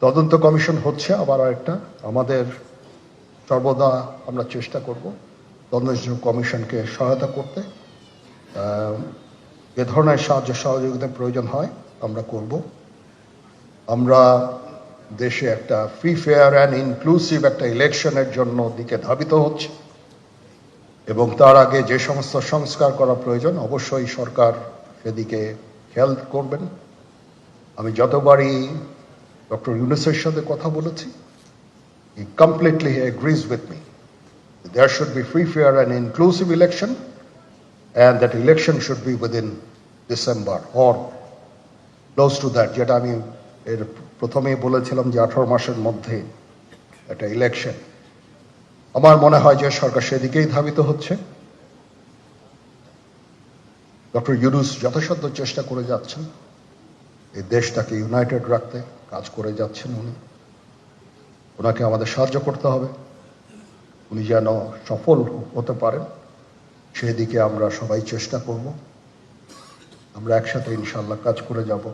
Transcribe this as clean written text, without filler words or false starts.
তদন্ত কমিশন হচ্ছে আবার একটা আমাদের সর্বদা আমরা চেষ্টা করব তদন্ত কমিশনকে সহায়তা করতে। এ ধরনের সাহায্য সহযোগিতার প্রয়োজন হয় আমরা করব। আমরা দেশে একটা ফ্রি ফেয়ার অ্যান্ড ইনক্লুসিভ একটা ইলেকশনের জন্য দিকে ধাবিত হচ্ছে এবং তার আগে যে সমস্ত সংস্কার করা প্রয়োজন অবশ্যই সরকার সেদিকে খেয়াল করবেন। আমি যতবারই ডক্টর ইউনূসের সাথে কথা বলেছি, he completely agrees with me. There should be free, fair and inclusive election, and that election should be within December or close to that. যেটা আমি এর প্রথমেই বলেছিলাম যে 18 মাসের মধ্যে একটা ইলেকশন। আমার মনে হয় যে সরকার সেদিকেই ধাবিত হচ্ছে। ডক্টর ইউনূস যথাসাধ্য চেষ্টা করে যাচ্ছেন এই দেশটাকে ইউনাইটেড রাখতে, কাজ করে যাচ্ছেন উনি। ওনাকে আমাদের সাহায্য করতে হবে, উনি যেন সফল হতে পারেন সেদিকে আমরা সবাই চেষ্টা করব। আমরা একসাথে ইনশাআল্লাহ কাজ করে যাব।